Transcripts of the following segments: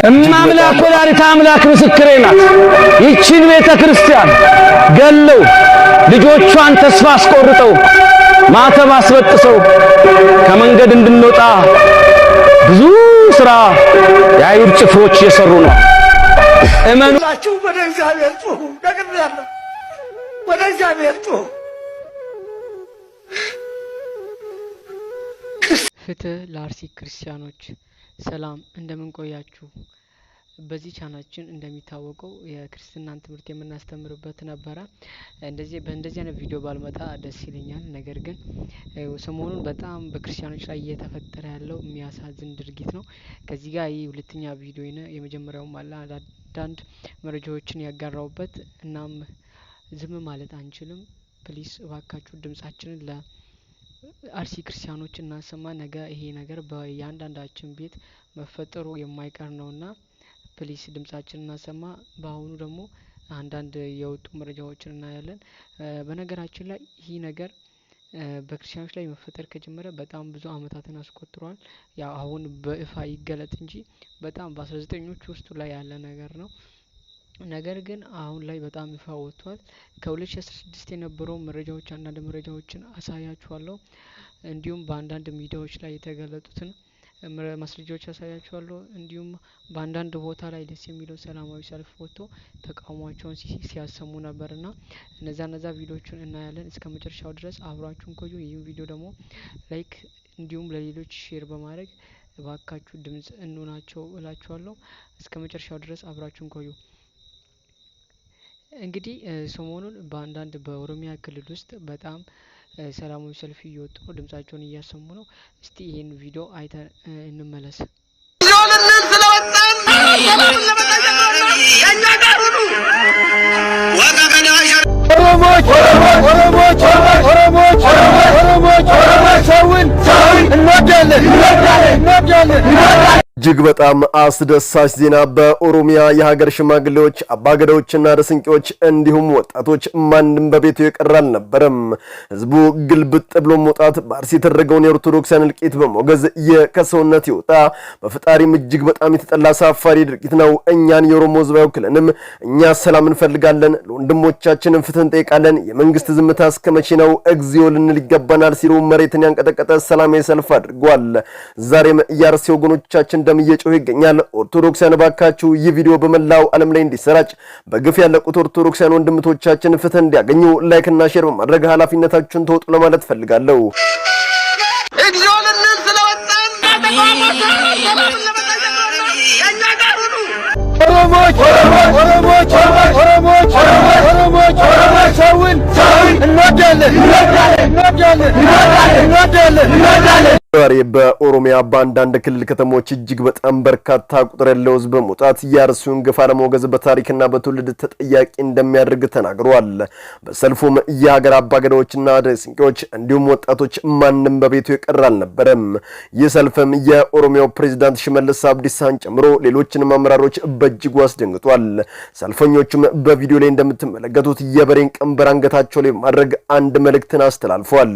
እማምላክ ወላዲተ አምላክ ምስክሬ ናት። ይቺን ቤተ ክርስቲያን ገለው ልጆቿን ተስፋ አስቆርጠው ማተብ አስበጥሰው ከመንገድ እንድንወጣ ብዙ ስራ የአይሁድ ጭፍሮች እየሰሩ ነው። እመኑላችሁ ወደ እግዚአብሔር ጩኹ። ደግሜያለሁ፣ ወደ እግዚአብሔር ጩኹ። ፍትህ ለአርሲ ክርስቲያኖች። ሰላም እንደምን ቆያችሁ? በዚህ ቻናችን እንደሚታወቀው የክርስትናን ትምህርት የምናስተምርበት ነበረ። በእንደዚህ አይነት ቪዲዮ ባልመጣ ደስ ይለኛል። ነገር ግን ሰሞኑን በጣም በክርስቲያኖች ላይ እየተፈጠረ ያለው የሚያሳዝን ድርጊት ነው። ከዚህ ጋር ይህ ሁለተኛ ቪዲዮ ነው። የመጀመሪያውም አለ አንዳንድ መረጃዎችን ያጋራውበት። እናም ዝም ማለት አንችልም። ፕሊስ እባካችሁ ድምጻችንን ለአርሲ ክርስቲያኖች እናሰማ። ነገ ይሄ ነገር በእያንዳንዳችን ቤት መፈጠሩ የማይቀር ነውና ፕሊስ ድምጻችንን እናሰማ። በአሁኑ ደግሞ አንዳንድ የወጡ መረጃዎችን እናያለን። በነገራችን ላይ ይህ ነገር በክርስቲያኖች ላይ መፈጠር ከጀመረ በጣም ብዙ አመታትን አስቆጥሯል። ያው አሁን በይፋ ይገለጥ እንጂ በጣም በ19ኞቹ ውስጥ ላይ ያለ ነገር ነው። ነገር ግን አሁን ላይ በጣም ይፋ ወጥቷል። ከ2016 የነበረው መረጃዎች አንዳንድ መረጃዎችን አሳያችኋለሁ። እንዲሁም በአንዳንድ ሚዲያዎች ላይ የተገለጡትን ማስረጃዎች ያሳያችኋለሁ። እንዲሁም በአንዳንድ ቦታ ላይ ደስ የሚለው ሰላማዊ ሰልፍ ወጥቶ ተቃውሟቸውን ሲያሰሙ ነበርና እነዛ ቪዲዮዎችን እናያለን። እስከ መጨረሻው ድረስ አብራችሁን ቆዩ። ይህን ቪዲዮ ደግሞ ላይክ እንዲሁም ለሌሎች ሼር በማድረግ እባካችሁ ድምጽ እንሆናቸው እላችኋለሁ። እስከ መጨረሻው ድረስ አብራችሁን ቆዩ። እንግዲህ ሰሞኑን በአንዳንድ በኦሮሚያ ክልል ውስጥ በጣም ሰላማዊ ሰልፍ እየወጡ ነው፣ ድምጻቸውን እያሰሙ ነው። እስቲ ይሄን ቪዲዮ አይተን እንመለስ። እጅግ በጣም አስደሳች ዜና በኦሮሚያ የሀገር ሽማግሌዎች፣ አባገዳዎችና ደስንቄዎች እንዲሁም ወጣቶች ማንም በቤቱ የቀረ አልነበረም። ህዝቡ ግልብጥ ብሎ መውጣት በአርሲ የተደረገውን የኦርቶዶክሳን እልቂት በሞገዝ ከሰውነት ይወጣ በፈጣሪም እጅግ በጣም የተጠላ አሳፋሪ ድርጊት ነው። እኛን የኦሮሞ ህዝብ አይወክለንም። እኛ ሰላም እንፈልጋለን፣ ለወንድሞቻችን ፍትህ እንጠይቃለን። የመንግስት ዝምታ እስከ መቼ ነው? እግዚኦ ልንል ይገባናል ሲሉ መሬትን ያንቀጠቀጠ ሰላማዊ ሰልፍ አድርጓል። ዛሬም የአርሲ ወገኖቻችን ደም እየጮህ ይገኛል። ኦርቶዶክሳን ባካችሁ ይህ ቪዲዮ በመላው ዓለም ላይ እንዲሰራጭ በግፍ ያለቁት ኦርቶዶክሳን ወንድሞቻችን ፍትህ እንዲያገኙ ላይክ እና ሼር በማድረግ ኃላፊነታችሁን ተወጡ ለማለት ፈልጋለሁ። እግዚኦ ልንል ስለወጣን ዛሬ በኦሮሚያ በአንዳንድ ክልል ከተሞች እጅግ በጣም በርካታ ቁጥር ያለው ህዝብ በመውጣት የአርሲውን ግፍ አለመውገዝ በታሪክና በትውልድ ተጠያቂ እንደሚያደርግ ተናግሯል። በሰልፉም የሀገር አባገዳዎችና ደስንቄዎች እንዲሁም ወጣቶች ማንም በቤቱ የቀረ አልነበረም። ይህ ሰልፍም የኦሮሚያው ፕሬዝዳንት ሽመልስ አብዲሳን ጨምሮ ሌሎችንም አመራሮች በእጅጉ አስደንግጧል። ሰልፈኞቹም በቪዲዮ ላይ እንደምትመለከቱት የበሬን ቀንበር አንገታቸው ላይ ማድረግ አንድ መልእክትን አስተላልፈዋል።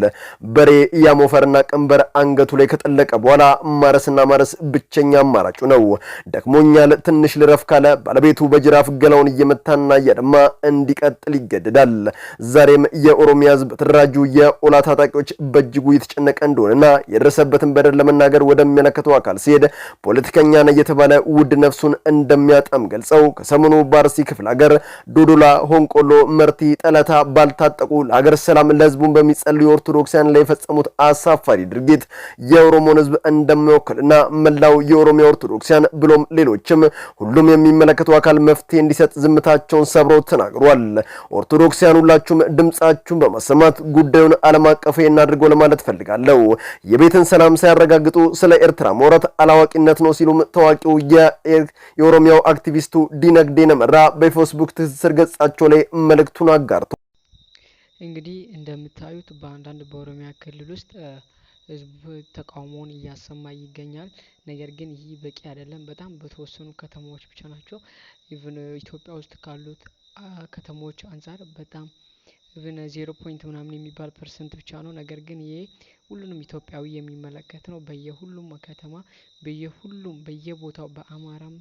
በሬ ያሞፈርና ቀንበር አንገቱ ላይ ከጠለቀ በኋላ ማረስና ማረስ ብቸኛ አማራጩ ነው። ደክሞኛል ትንሽ ልረፍ ካለ ባለቤቱ በጅራፍ ገላውን እየመታና እያደማ እንዲቀጥል ይገደዳል። ዛሬም የኦሮሚያ ህዝብ ተደራጁ የኦላ ታጣቂዎች በእጅጉ የተጨነቀ እንደሆነና የደረሰበትን በደል ለመናገር ወደሚመለከተው አካል ሲሄድ ፖለቲከኛ ነው እየተባለ ውድ ነፍሱን እንደሚያጣም ገልጸው ከሰሞኑ በአርሲ ክፍለ ሀገር ዶዶላ፣ ሆንቆሎ፣ መርቲ፣ ጠለታ ባልታጠቁ ለሀገር ሰላም ለህዝቡን በሚጸልዩ ኦርቶዶክሳውያን ላይ የፈጸሙት አሳፋሪ ድርጊት የኦሮሞን ህዝብ እንደሚወክልና መላው የኦሮሚያ ኦርቶዶክሳውያን ብሎም ሌሎችም ሁሉም የሚመለከተው አካል መፍትሄ እንዲሰጥ ዝምታቸውን ሰብረው ተናግሯል። ኦርቶዶክሳውያን ሁላችሁም ድምጻችሁን በማሰማት ጉዳዩን ዓለም አቀፋዊ እናድርገው ለማለት ፈልጋለሁ። የቤትን ሰላም ሳያረጋግጡ ስለ ኤርትራ ማውራት አላዋቂነት ነው ሲሉም ታዋቂው የኦሮሚያው አክቲቪስቱ ዲነግዴ ነመራ በፌስቡክ ትስስር ገጻቸው ላይ መልእክቱን አጋርተዋል። እንግዲህ እንደምታዩት በአንዳንድ በኦሮሚያ ክልል ውስጥ ህዝብ ተቃውሞውን እያሰማ ይገኛል። ነገር ግን ይህ በቂ አይደለም። በጣም በተወሰኑ ከተማዎች ብቻ ናቸው። ኢቭን ኢትዮጵያ ውስጥ ካሉት ከተሞች አንጻር በጣም ኢቭን 0 ምናምን የሚባል ፐርሰንት ብቻ ነው። ነገር ግን ይሄ ሁሉንም ኢትዮጵያዊ የሚመለከት ነው። በየሁሉም ከተማ በየሁሉም በየቦታው በአማራም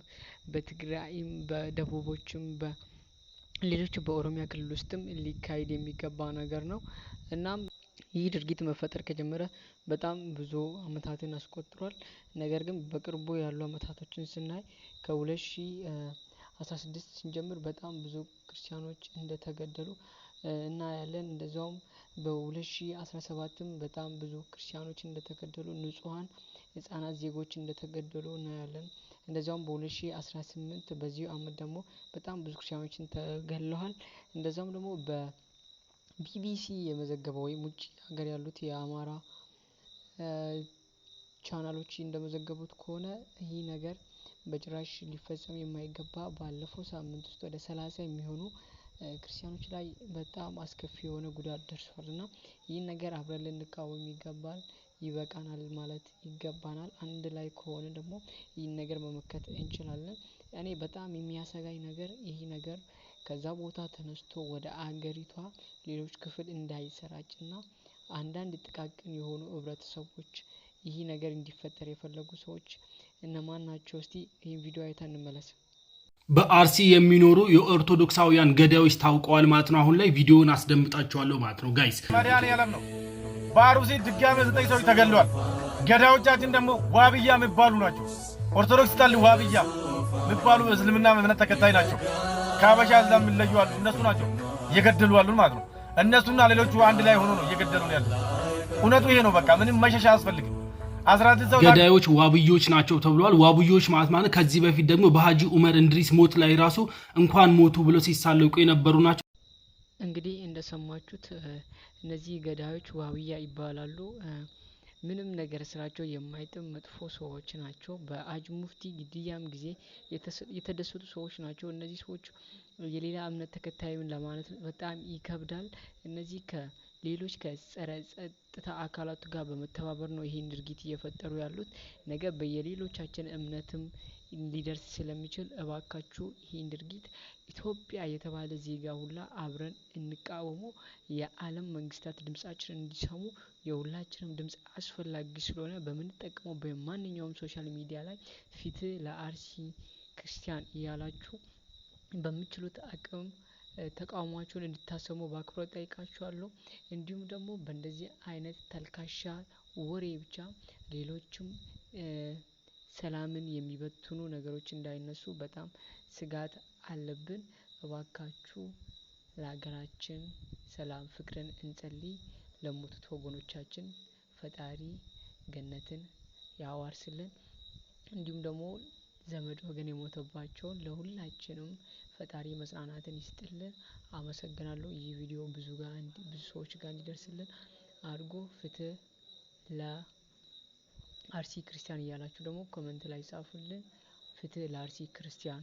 በትግራይም በደቡቦችም በሌሎች በኦሮሚያ ክልል ውስጥም ሊካሄድ የሚገባ ነገር ነው። እናም ይህ ድርጊት መፈጠር ከጀመረ በጣም ብዙ አመታትን አስቆጥሯል። ነገር ግን በቅርቡ ያሉ አመታቶችን ስናይ ከ2016 ስንጀምር በጣም ብዙ ክርስቲያኖች እንደተገደሉ እናያለን። እንደዛውም በ2017ም በጣም ብዙ ክርስቲያኖች እንደተገደሉ ንጹሃን ህጻናት ዜጎች እንደተገደሉ እናያለን። እንደዛውም በ2018 በዚሁ አመት ደግሞ በጣም ብዙ ክርስቲያኖችን ተገድለዋል። እንደዛውም ደግሞ በቢቢሲ የመዘገበው ወይም ውጭ ሀገር ያሉት የአማራ ቻናሎች እንደመዘገቡት ከሆነ ይህ ነገር በጭራሽ ሊፈጸም የማይገባ ባለፈው ሳምንት ውስጥ ወደ 30 የሚሆኑ ክርስቲያኖች ላይ በጣም አስከፊ የሆነ ጉዳት ደርሷል። እና ይህን ነገር አብረን ልንቃወም ይገባል። ይበቃናል ማለት ይገባናል። አንድ ላይ ከሆነ ደግሞ ይህን ነገር መመከት እንችላለን። እኔ በጣም የሚያሰጋኝ ነገር ይህ ነገር ከዛ ቦታ ተነስቶ ወደ አገሪቷ ሌሎች ክፍል እንዳይሰራጭና አንዳንድ ጥቃቅን የሆኑ ህብረተሰቦች ይህ ነገር እንዲፈጠር የፈለጉ ሰዎች እነማን ናቸው? እስቲ ይህን ቪዲዮ አይተን እንመለስ። በአርሲ የሚኖሩ የኦርቶዶክሳውያን ገዳዮች ታውቀዋል ማለት ነው። አሁን ላይ ቪዲዮውን አስደምጣቸዋለሁ ማለት ነው። ጋይስ መድኃኒዓለም ነው። በአርሲ ድጋሜ 9 ሰዎች ተገድለዋል። ገዳዮቻችን ደግሞ ዋብያ የሚባሉ ናቸው። ኦርቶዶክስ ታል ዋብያ የሚባሉ እስልምና እምነት ተከታይ ናቸው። ከአበሻ እዛ የሚለዩ አሉ። እነሱ ናቸው እየገደሉ ያሉ ማለት ነው። እነሱና ሌሎቹ አንድ ላይ ሆኖ ነው እየገደሉ ያሉ። እውነቱ ይሄ ነው። በቃ ምንም መሸሻ አያስፈልግም። ገዳዮች ዋብዮች ናቸው ተብሏል። ዋብዮች ማለት ከዚህ በፊት ደግሞ በሀጂ ኡመር እንድሪስ ሞት ላይ ራሱ እንኳን ሞቱ ብለው ሲሳለቁ የነበሩ ናቸው። እንግዲህ እንደሰማችሁት እነዚህ ገዳዮች ዋብያ ይባላሉ። ምንም ነገር ስራቸው የማይጥም መጥፎ ሰዎች ናቸው። በሀጂ ሙፍቲ ግድያም ጊዜ የተደሰቱ ሰዎች ናቸው። እነዚህ ሰዎች የሌላ እምነት ተከታይን ለማለት በጣም ይከብዳል። እነዚህ ሌሎች ከጸረ ጸጥታ አካላቱ ጋር በመተባበር ነው ይሄን ድርጊት እየፈጠሩ ያሉት። ነገር በየሌሎቻችን እምነትም ሊደርስ ስለሚችል እባካችሁ ይሄን ድርጊት ኢትዮጵያ የተባለ ዜጋ ሁላ አብረን እንቃወሙ። የዓለም መንግስታት ድምጻችንን እንዲሰሙ የሁላችንም ድምጽ አስፈላጊ ስለሆነ በምንጠቀመው በማንኛውም ሶሻል ሚዲያ ላይ ፍትህ ለአርሲ ክርስቲያን እያላችሁ በምትችሉት አቅም ተቃውሟቸውን እንድታሰሙ በአክብሮት ጠይቃችኋለሁ። እንዲሁም ደግሞ በእንደዚህ አይነት ተልካሻ ወሬ ብቻ ሌሎችም ሰላምን የሚበትኑ ነገሮች እንዳይነሱ በጣም ስጋት አለብን። እባካችሁ ለሀገራችን ሰላም ፍቅርን እንጸልይ። ለሞቱት ወገኖቻችን ፈጣሪ ገነትን ያዋርስልን። እንዲሁም ደግሞ ዘመድ ወገን የሞተባቸውን ለሁላችንም ፈጣሪ መጽናናትን ይስጥልን። አመሰግናለሁ። ይህ ቪዲዮ ብዙ ሰዎች ጋር እንዲደርስልን አድርጎ ፍትህ ለአርሲ ክርስቲያን እያላችሁ ደግሞ ኮሜንት ላይ ጻፉልን። ፍትህ ለአርሲ ክርስቲያን